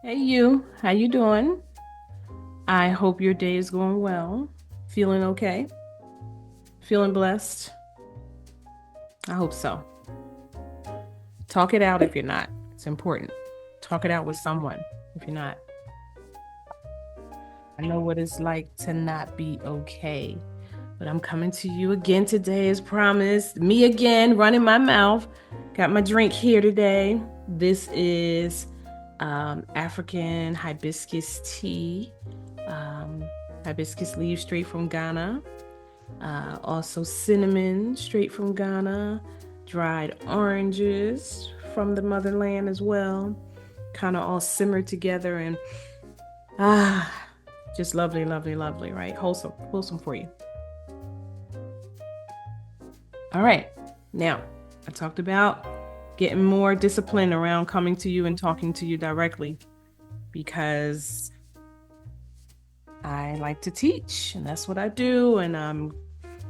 Hey you, how you doing? I hope your day is going well. Feeling okay? Feeling blessed? I hope so. Talk it out if you're not. It's important. Talk it out with someone if you're not. I know what it's like to not be okay. But I'm coming to you again today as promised. Me again, running my mouth. Got my drink here today. This is African hibiscus tea. Hibiscus leaves straight from Ghana. Also cinnamon straight from Ghana. Dried oranges from the motherland as well. Kind of all simmered together and just lovely, lovely, lovely, right? Wholesome for you. All right. Now, I talked about getting more discipline around coming to you and talking to you directly because I like to teach and that's what I do. And I'm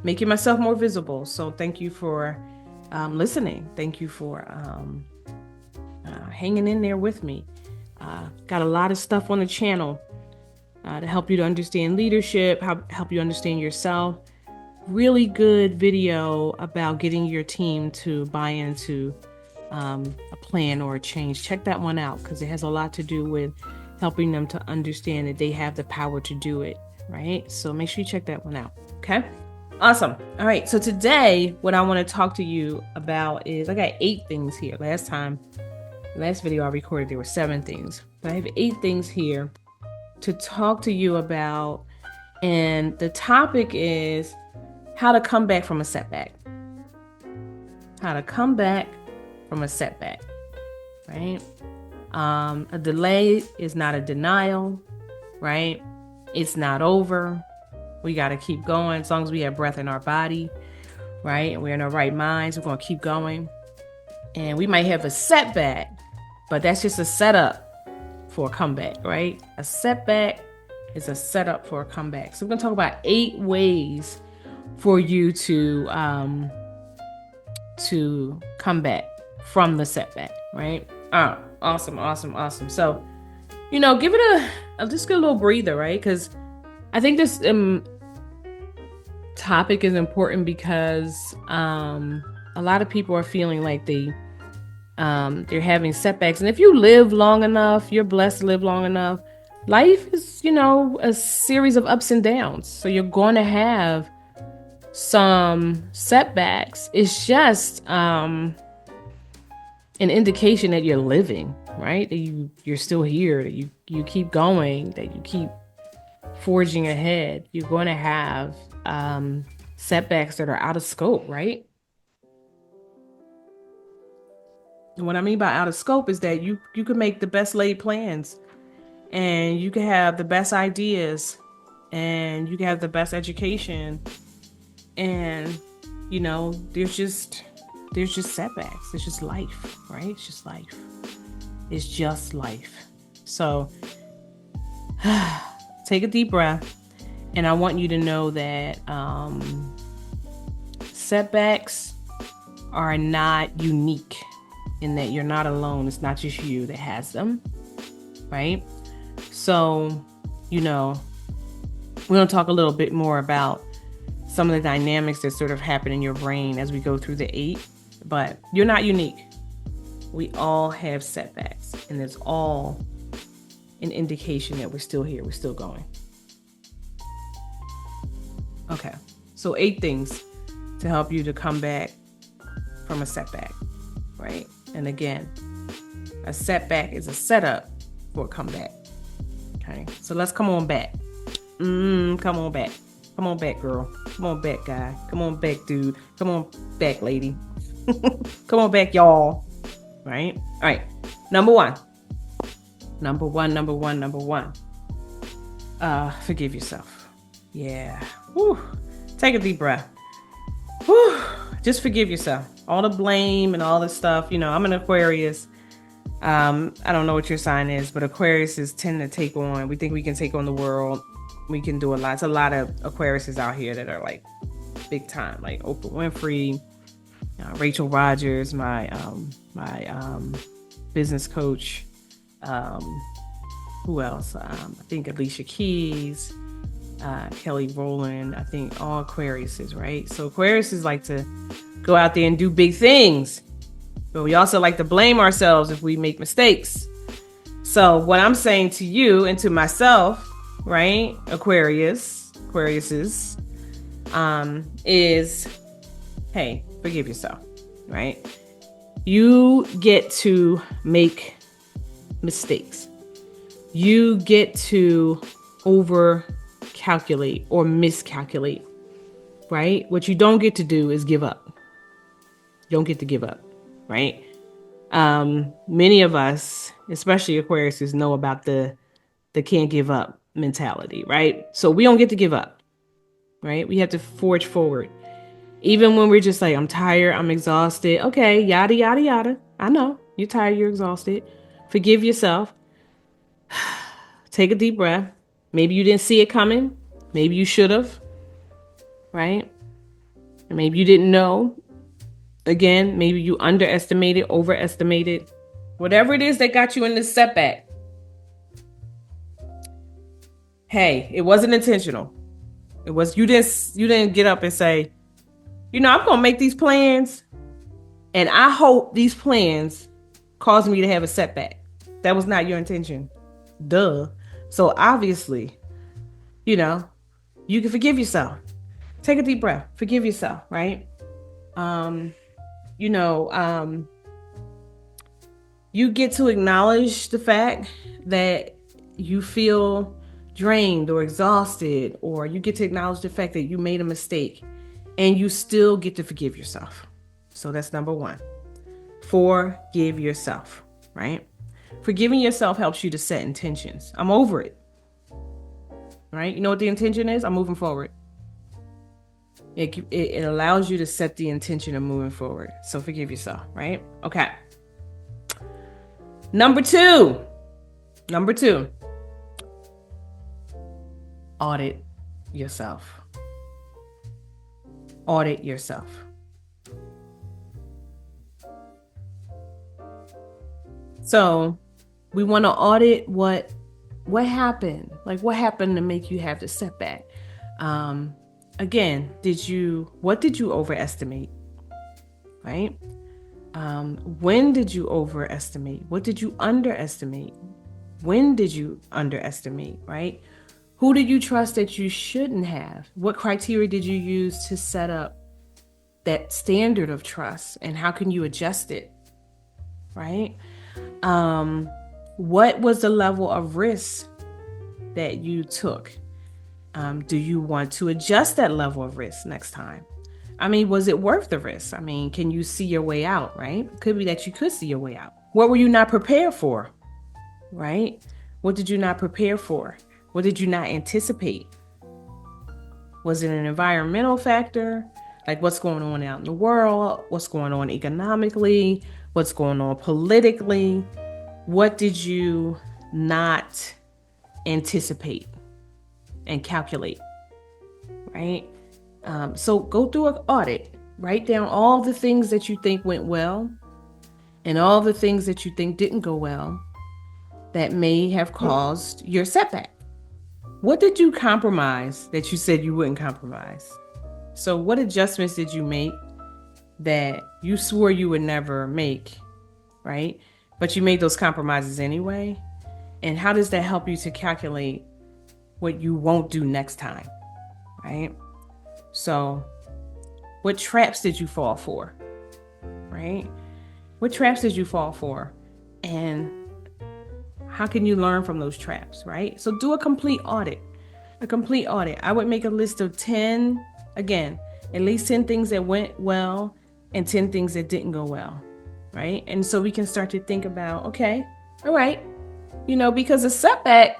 making myself more visible. So thank you for listening. Thank you for hanging in there with me. Got a lot of stuff on the channel to help you to understand leadership, help you understand yourself. Really good video about getting your team to buy into a plan or a change. Check that one out because it has a lot to do with helping them to understand that they have the power to do it, right? So make sure you check that one out, okay? Awesome. All right, so today what I want to talk to you about is, I got 8 things here. Last video I recorded, there were 7 things, but I have 8 things here to talk to you about, and the topic is how to come back from a setback. How to come back from a setback, right? A delay is not a denial, right? It's not over. We got to keep going as long as we have breath in our body, right? And we're in our right minds. We're going to keep going. And we might have a setback, but that's just a setup for a comeback, right? A setback is a setup for a comeback. So we're going to talk about 8 ways for you to come back from the setback, right? Oh, awesome. So, give it just get a little breather, right? Because I think this topic is important because a lot of people are feeling like they're having setbacks, and if you live long enough, you're blessed to live long enough. Life is, a series of ups and downs. So you're going to have some setbacks. It's just an indication that you're living, right? That you're still here, that you keep going, that you keep forging ahead. You're going to have setbacks that are out of scope, right? And what I mean by out of scope is that you can make the best laid plans, and you can have the best ideas, and you can have the best education, and there's just setbacks. It's just life, right? It's just life. So take a deep breath, and I want you to know that setbacks are not unique, in that you're not alone. It's not just you that has them, right? So we're going to talk a little bit more about some of the dynamics that sort of happen in your brain as we go through the 8, but you're not unique. We all have setbacks, and it's all an indication that we're still here. We're still going. Okay. So 8 things to help you to come back from a setback, right? And again, a setback is a setup for a comeback. Okay. So let's come on back. Come on back. Come on back, girl. Come on back, guy. Come on back, dude. Come on back, lady. Come on back, y'all. Right? All right. Number one. Forgive yourself. Yeah. Woo. Take a deep breath. Woo. Just forgive yourself. All the blame and all this stuff. I'm an Aquarius. I don't know what your sign is, but Aquariuses tend to we think we can take on the world. We can do a lot. It's a lot of Aquariuses out here that are like big time, like Oprah Winfrey, Rachel Rogers, my business coach. Who else? I think Alicia Keys, Kelly Rowland. I think all Aquariuses, right? So Aquariuses like to go out there and do big things, but we also like to blame ourselves if we make mistakes. So what I'm saying to you and to myself, right, Aquariuses, is, hey, forgive yourself, right? You get to make mistakes. You get to over calculate or miscalculate, right? What you don't get to do is give up. You don't get to give up, right? Many of us, especially Aquariuses, know about the can't give up mentality, right? So we don't get to give up, right? We have to forge forward. Even when we're just like, I'm tired, I'm exhausted. Okay, yada, yada, yada. I know you're tired, you're exhausted. Forgive yourself. Take a deep breath. Maybe you didn't see it coming. Maybe you should have, right? And maybe you didn't know. Again, maybe you underestimated, overestimated. Whatever it is that got you in this setback. Hey, it wasn't intentional. It was you didn't get up and say, I'm gonna make these plans, and I hope these plans cause me to have a setback. That was not your intention. Duh. So obviously, you can forgive yourself. Take a deep breath. Forgive yourself, right? You get to acknowledge the fact that you feel drained or exhausted, or you get to acknowledge the fact that you made a mistake, and you still get to forgive yourself. So that's number one. Forgive yourself, right? Forgiving yourself helps you to set intentions. I'm over it, right? You know what the intention is? I'm moving forward. It allows you to set the intention of moving forward. So forgive yourself, right? Okay. Number two, audit yourself. Audit yourself. So we want to audit what happened. Like, what happened to make you have the setback? Again, what did you overestimate? Right? When did you overestimate? What did you underestimate? When did you underestimate? Right? Who did you trust that you shouldn't have? What criteria did you use to set up that standard of trust? And how can you adjust it? Right? What was the level of risk that you took? Do you want to adjust that level of risk next time? I mean, was it worth the risk? I mean, can you see your way out, right? Could be that you could see your way out. What were you not prepared for, right? What did you not prepare for? What did you not anticipate? Was it an environmental factor? Like what's going on out in the world? What's going on economically? What's going on politically? What did you not anticipate and calculate, right? So go through an audit. Write down all the things that you think went well and all the things that you think didn't go well that may have caused your setback. What did you compromise that you said you wouldn't compromise? So what adjustments did you make that you swore you would never make, right? But you made those compromises anyway. And how does that help you to calculate what you won't do next time, right? So what traps did you fall for, right? What traps did you fall for? And how can you learn from those traps, right? So do a complete audit. I would make a list of 10, again, at least 10 things that went well and 10 things that didn't go well, right? And so we can start to think about, okay, all right, because a setback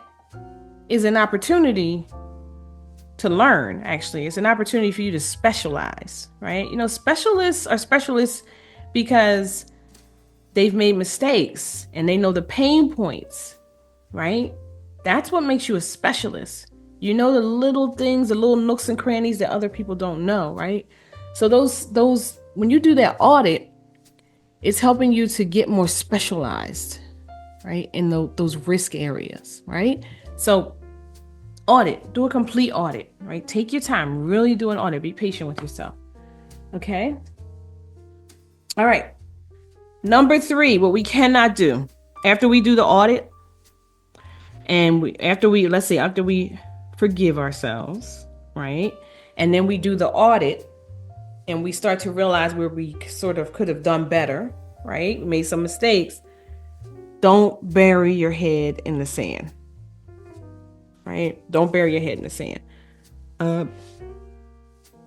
is an opportunity to learn, actually. It's an opportunity for you to specialize, right? Specialists are specialists because they've made mistakes and they know the pain points, right? That's what makes you a specialist. You know the little things, the little nooks and crannies that other people don't know, right? So those when you do that audit, it's helping you to get more specialized, right? In those risk areas, right? So audit, do a complete audit, right? Take your time, really do an audit. Be patient with yourself. Okay. All right. Number 3, what we cannot do after we do the audit, and after we forgive ourselves, right? And then we do the audit and we start to realize where we sort of could have done better, right? We made some mistakes. Don't bury your head in the sand, right? Don't bury your head in the sand.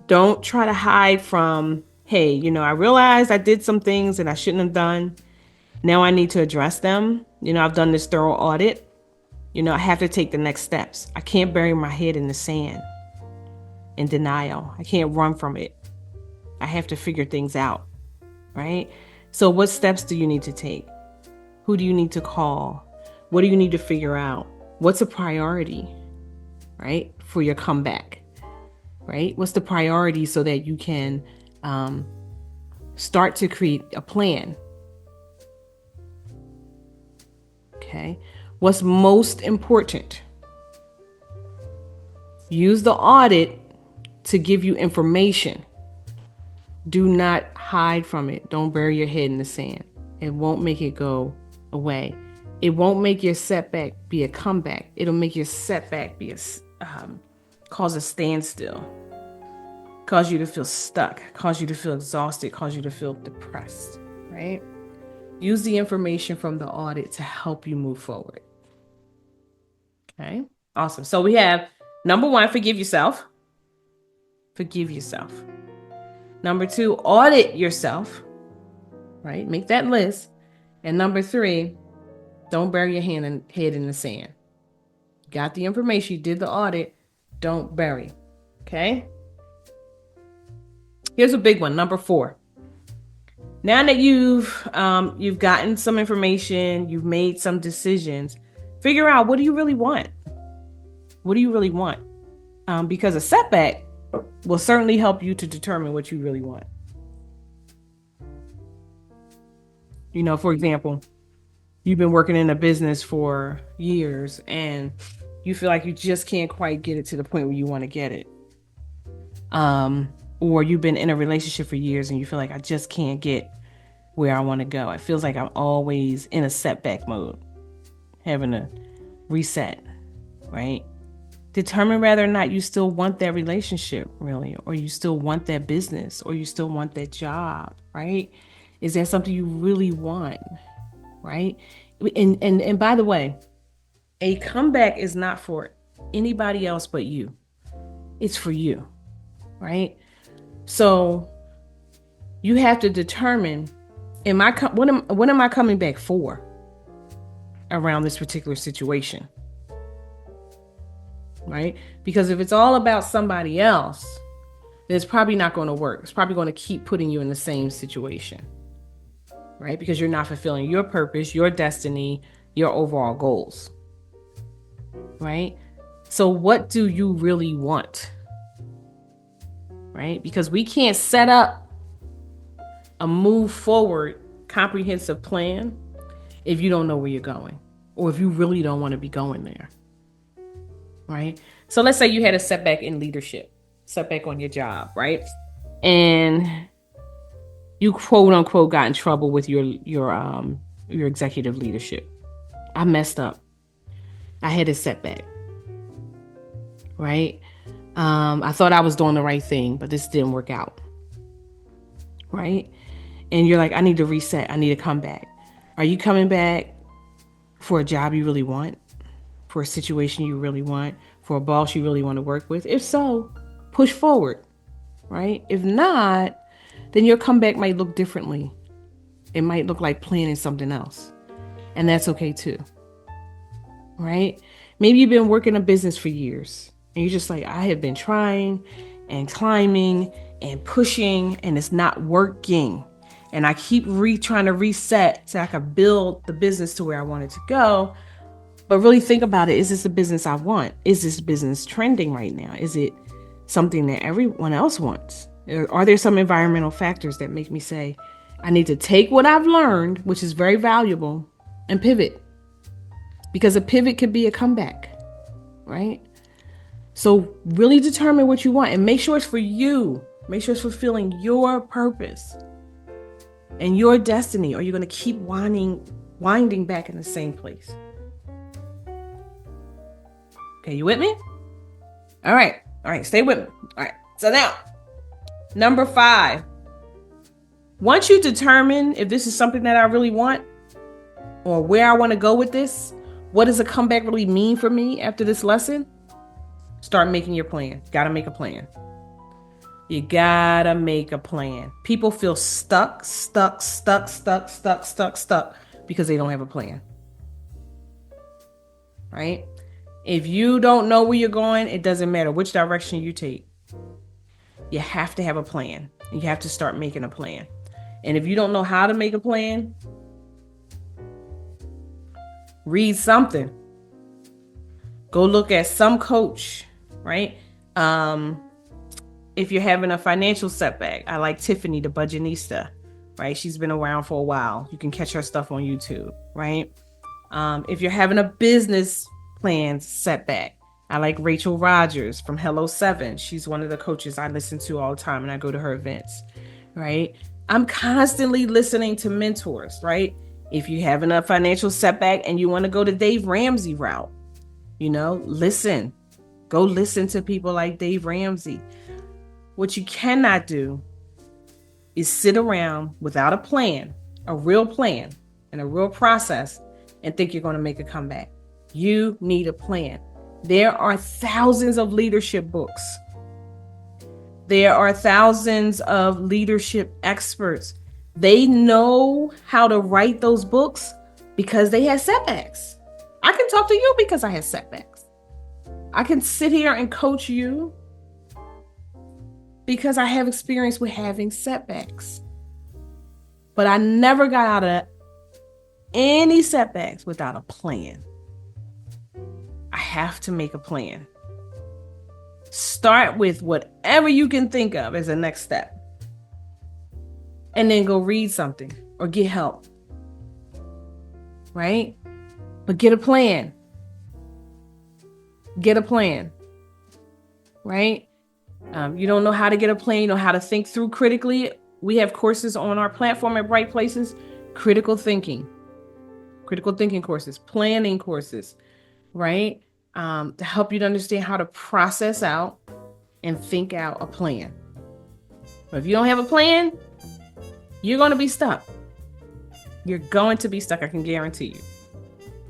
Don't try to hide from, hey, I realized I did some things that I shouldn't have done. Now I need to address them. I've done this thorough audit. I have to take the next steps. I can't bury my head in the sand in denial. I can't run from it. I have to figure things out, right? So what steps do you need to take? Who do you need to call? What do you need to figure out? What's a priority, right, for your comeback, right? What's the priority so that you can start to create a plan? Okay. What's most important? Use the audit to give you information. Do not hide from it. Don't bury your head in the sand. It won't make it go away. It won't make your setback be a comeback. It'll make your setback be cause a standstill, cause you to feel stuck, cause you to feel exhausted, cause you to feel depressed, right? Use the information from the audit to help you move forward. Okay, awesome. So we have number 1, forgive yourself. Forgive yourself. Number 2, audit yourself, right? Make that list. And number 3, don't bury your head in the sand. You got the information, you did the audit, don't bury. Okay? Here's a big one, number 4. Now that you've gotten some information, you've made some decisions, figure out, what do you really want? What do you really want? Because a setback will certainly help you to determine what you really want. For example, you've been working in a business for years and you feel like you just can't quite get it to the point where you want to get it. Or you've been in a relationship for years and you feel like, I just can't get where I want to go. It feels like I'm always in a setback mode, having to reset, right? Determine whether or not you still want that relationship, really, or you still want that business, or you still want that job, right? Is that something you really want, right? And by the way, a comeback is not for anybody else but you. It's for you, right? So you have to determine, what am I coming back for around this particular situation? Right? Because if it's all about somebody else, then it's probably not going to work. It's probably going to keep putting you in the same situation, right? Because you're not fulfilling your purpose, your destiny, your overall goals, right? So what do you really want, right? Because we can't set up a move forward comprehensive plan if you don't know where you're going, or if you really don't want to be going there. Right? So let's say you had a setback in leadership, setback on your job, right? And you quote unquote got in trouble with your executive leadership. I messed up. I had a setback, right? I thought I was doing the right thing, but this didn't work out, right? And you're like, I need to reset. I need to come back. Are you coming back for a job you really want? For a situation you really want, for a boss you really want to work with? If so, push forward, right? If not, then your comeback might look differently. It might look like planning something else. And that's okay too, right? Maybe you've been working a business for years and you're just like, I have been trying and climbing and pushing and it's not working. And I keep trying to reset so I can build the business to where I want it to go. But really think about it. Is this a business I want? Is this business trending right now? Is it something that everyone else wants? Are there some environmental factors that make me say, I need to take what I've learned, which is very valuable, and pivot? Because a pivot could be a comeback, right? So really determine what you want and make sure it's for you. Make sure it's fulfilling your purpose and your destiny, or you're going to keep winding back in the same place. Okay, you with me? All right, stay with me. All right, so now, number 5. Once you determine if this is something that I really want or where I want to go with this, what does a comeback really mean for me after this lesson? Start making your plan. Gotta make a plan. You gotta make a plan. People feel stuck because they don't have a plan. Right? If you don't know where you're going, it doesn't matter which direction you take. You have to have a plan. You have to start making a plan. And if you don't know how to make a plan, read something. Go look at some coach, right? If you're having a financial setback, I like Tiffany, the Budgetnista, right? She's been around for a while. You can catch her stuff on YouTube, right? If you're having a business plan setback, I like Rachel Rogers from Hello 7. She's one of the coaches I listen to all the time, and I go to her events, right? I'm constantly listening to mentors, right? If you're having a financial setback and you want to go the Dave Ramsey route, listen. Go listen to people like Dave Ramsey. What you cannot do is sit around without a plan, a real plan, and a real process, and think you're going to make a comeback. You need a plan. There are thousands of leadership books. There are thousands of leadership experts. They know how to write those books because they had setbacks. I can talk to you because I had setbacks. I can sit here and coach you because I have experience with having setbacks. But I never got out of any setbacks without a plan. I have to make a plan. Start with whatever you can think of as a next step. And then go read something or get help. Right? But get a plan. Get a plan. Right? You don't know how to get a plan, you know how to think through critically. We have courses on our platform at Bright Places. Critical thinking courses, planning courses, right? To help you to understand how to process out and think out a plan. But if you don't have a plan, you're going to be stuck. You're going to be stuck, I can guarantee you,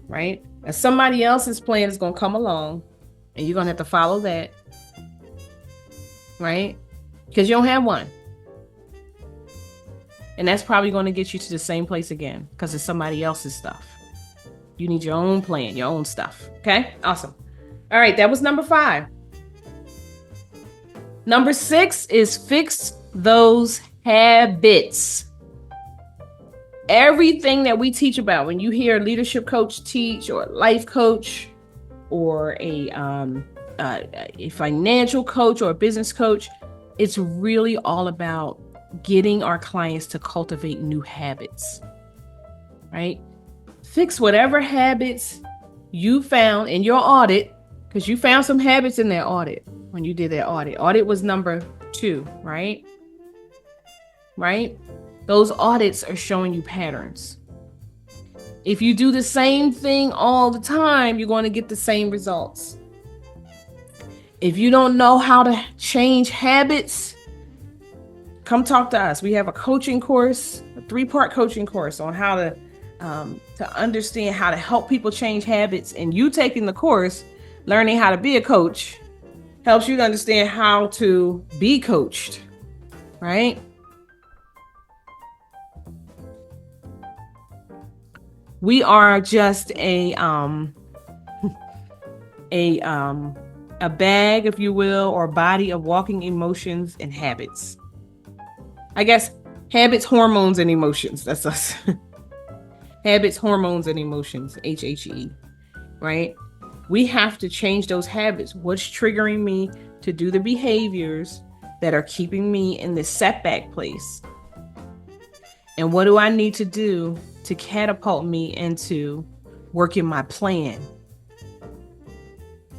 right? And somebody else's plan is going to come along and you're going to have to follow that, right? Because you don't have one. And that's probably going to get you to the same place again because it's somebody else's stuff. You need your own plan, your own stuff. Okay, awesome. All right, that was number 5. Number 6 is fix those habits. Everything that we teach about, when you hear a leadership coach teach, or a life coach, or a financial coach, or a business coach, it's really all about getting our clients to cultivate new habits, right? Fix whatever habits you found in your audit, because you found some habits in that audit when you did that audit. Audit was number 2, right? Right? Those audits are showing you patterns. If you do the same thing all the time, you're going to get the same results. If you don't know how to change habits, come talk to us. We have a coaching course, a 3-part coaching course on how to understand how to help people change habits. And you taking the course, learning how to be a coach, helps you to understand how to be coached, right? We are just a bag, if you will, or body of walking emotions and habits. I guess habits, hormones, and emotions. That's us. Habits, hormones, and emotions. HHE. right? We have to change those habits. What's triggering me to do the behaviors that are keeping me in this setback place? And what do I need to do to catapult me into working my plan?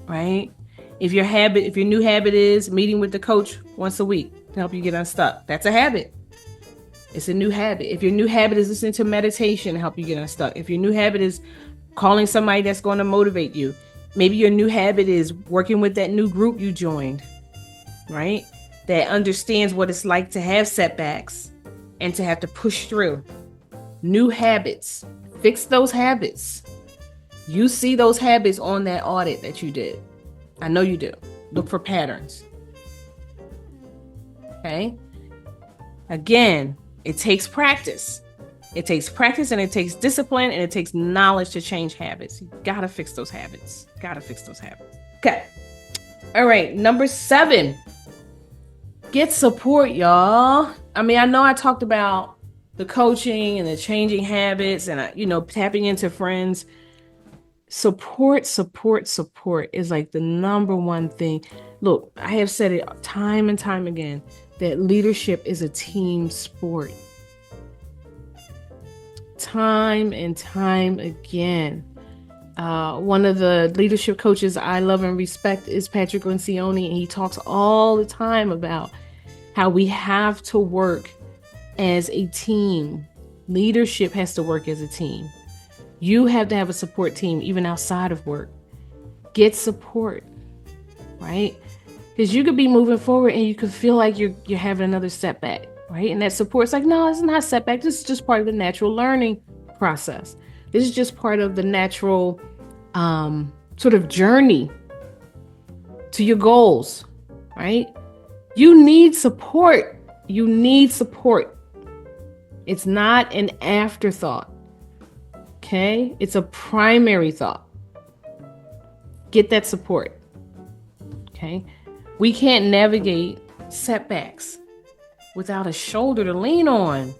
Right? If your new habit is meeting with the coach once a week to help you get unstuck, that's a habit. It's a new habit. If your new habit is listening to meditation to help you get unstuck, if your new habit is calling somebody that's going to motivate you, maybe your new habit is working with that new group you joined, right? That understands what it's like to have setbacks and to have to push through. New habits. Fix those habits. You see those habits on that audit that you did. I know you do. Look for patterns. Okay? Again, it takes practice. It takes practice and it takes discipline and it takes knowledge to change habits. You gotta fix those habits. Okay. All right. Number 7. Get support, y'all. I mean, I know I talked about the coaching and the changing habits and, tapping into friends. Support is like the number one thing. Look, I have said it time and time again that leadership is a team sport. Time and time again. One of the leadership coaches I love and respect is Patrick Lencioni, and he talks all the time about how we have to work as a team. Leadership has to work as a team. You have to have a support team even outside of work. Get support, right? Because you could be moving forward and you could feel like you're having another setback, right? And that support's like, no, it's not a setback. This is just part of the natural learning process. This is just part of the natural sort of journey to your goals, right? You need support. It's not an afterthought. Okay? It's a primary thought. Get that support. Okay? We can't navigate setbacks without a shoulder to lean on,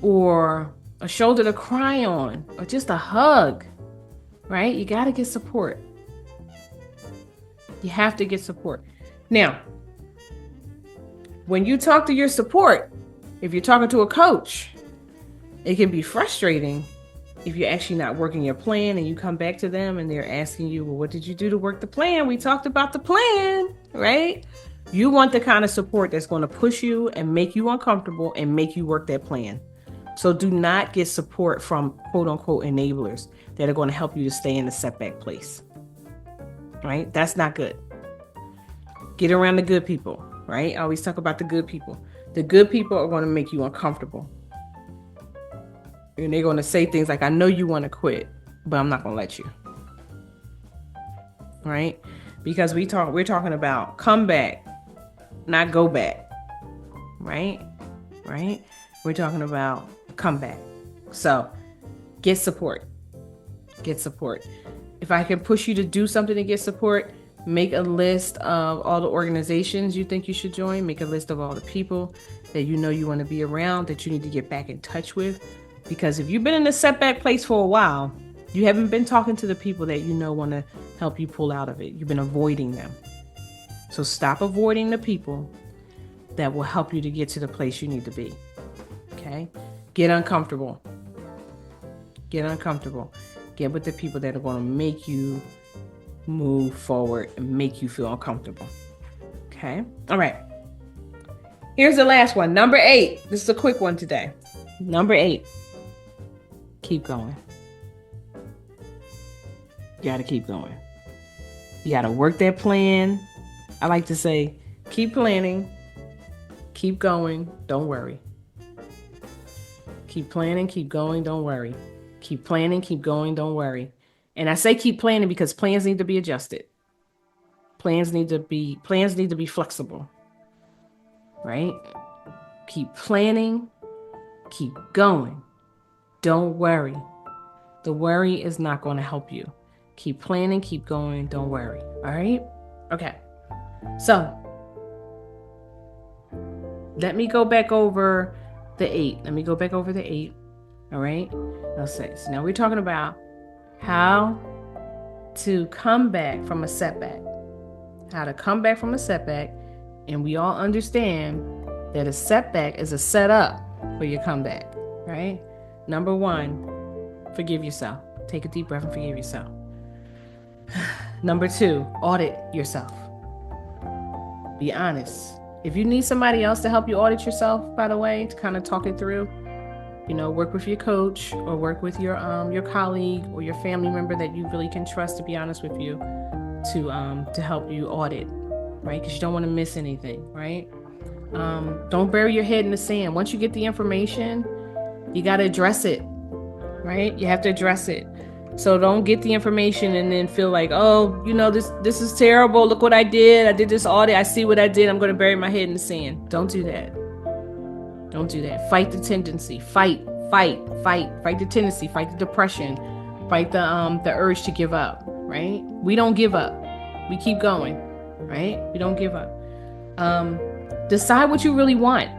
or a shoulder to cry on, or just a hug, right? You got to get support. You have to get support. Now, when you talk to your support, if you're talking to a coach, it can be frustrating if you're actually not working your plan and you come back to them and they're asking you, well, what did you do to work the plan? We talked about the plan, right? You want the kind of support that's going to push you and make you uncomfortable and make you work that plan. So do not get support from quote unquote enablers that are going to help you to stay in the setback place, right? That's not good. Get around the good people, right? I always talk about the good people. The good people are going to make you uncomfortable. And they're going to say things like, I know you want to quit, but I'm not going to let you. Right? Because we're talking about come back, not go back. Right? Right? We're talking about come back. So get support. Get support. If I can push you to do something to get support, make a list of all the organizations you think you should join. Make a list of all the people that you know you want to be around, that you need to get back in touch with. Because if you've been in a setback place for a while, you haven't been talking to the people that you know want to help you pull out of it. You've been avoiding them. So stop avoiding the people that will help you to get to the place you need to be. Okay? Get uncomfortable. Get uncomfortable. Get with the people that are going to make you move forward and make you feel uncomfortable. Okay? All right. Here's the last one. Number 8. This is a quick one today. Number 8. Keep going. You got to keep going. You got to work that plan. I like to say, keep planning. Keep going. Don't worry. Keep planning. Keep going. Don't worry. Keep planning. Keep going. Don't worry. And I say keep planning because plans need to be adjusted. Plans need to be flexible. Right? Keep planning. Keep going. Don't worry. The worry is not going to help you. Keep planning, keep going, don't worry. All right? Okay. So, let me go back over the 8. All right? Let's say. So now we're talking about how to come back from a setback. How to come back from a setback. And we all understand that a setback is a setup for your comeback, right? Number one, forgive yourself. Take a deep breath and forgive yourself. Number two, audit yourself. Be honest. If you need somebody else to help you audit yourself, by the way, to kind of talk it through, work with your coach or work with your colleague or your family member that you really can trust to be honest with you to help you audit, right? Because you don't want to miss anything, right? Don't bury your head in the sand. Once you get the information, you got to address it, right? You have to address it. So don't get the information and then feel like, oh, this is terrible. Look what I did. I did this audit. I see what I did. I'm going to bury my head in the sand. Don't do that. Don't do that. Fight the tendency. Fight the tendency. Fight the depression. Fight the urge to give up, right? We don't give up. We keep going, right? We don't give up. Decide what you really want.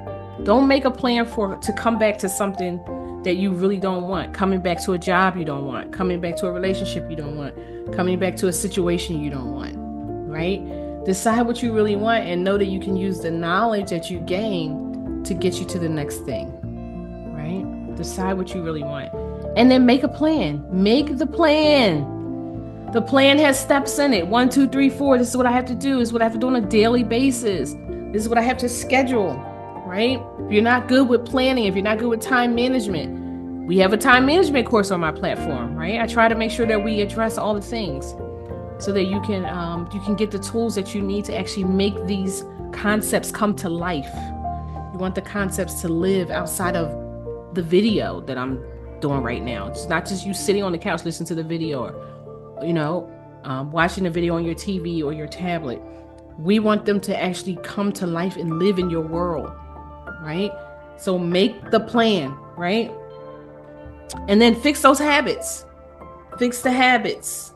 Don't make a plan to come back to something that you really don't want. Coming back to a job you don't want. Coming back to a relationship you don't want. Coming back to a situation you don't want, right? Decide what you really want and know that you can use the knowledge that you gain to get you to the next thing, right? Decide what you really want. And then make a plan. Make the plan. The plan has steps in it. 1, 2, 3, 4. This is what I have to do. This is what I have to do on a daily basis. This is what I have to schedule, right? If you're not good with planning, if you're not good with time management, we have a time management course on my platform, right? I try to make sure that we address all the things so that you can get the tools that you need to actually make these concepts come to life. You want the concepts to live outside of the video that I'm doing right now. It's not just you sitting on the couch listening to the video or, watching the video on your TV or your tablet. We want them to actually come to life and live in your world, right? So make the plan, right? And then fix those habits. Fix the habits.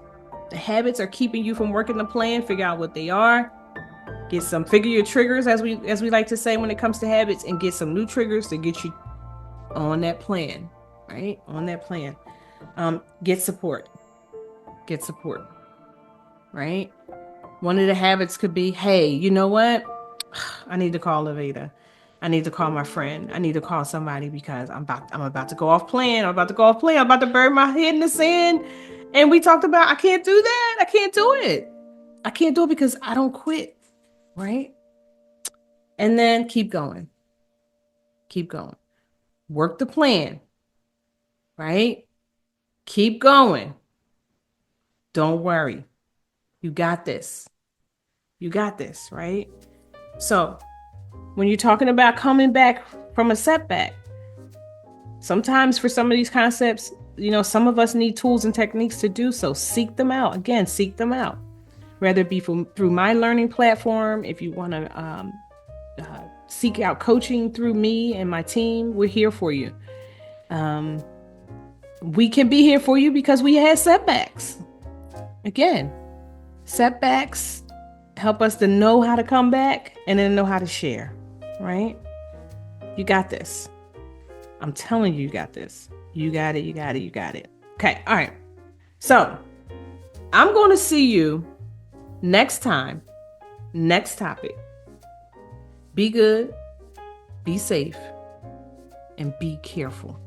The habits are keeping you from working the plan. Figure out what they are. Figure your triggers, as we like to say when it comes to habits, and get some new triggers to get you on that plan, right? On that plan. Get support. Get support, right? One of the habits could be, hey, you know what? I need to call LaVada. I need to call my friend. I need to call somebody because I'm about to go off plan. I'm about to bury my head in the sand. And we talked about, I can't do that. I can't do it. I can't do it because I don't quit, right? And then keep going. Keep going. Work the plan, right? Keep going. Don't worry. You got this. You got this, right? So when you're talking about coming back from a setback, sometimes for some of these concepts, some of us need tools and techniques to do so. Seek them out. Again, seek them out. Whether it be through my learning platform, if you want to seek out coaching through me and my team, we're here for you. We can be here for you because we had setbacks. Again, setbacks help us to know how to come back and then know how to share, right? You got this. I'm telling you, you got this. You got it. You got it. You got it. Okay. All right. So I'm going to see you next time. Next topic. Be good, be safe, and be careful.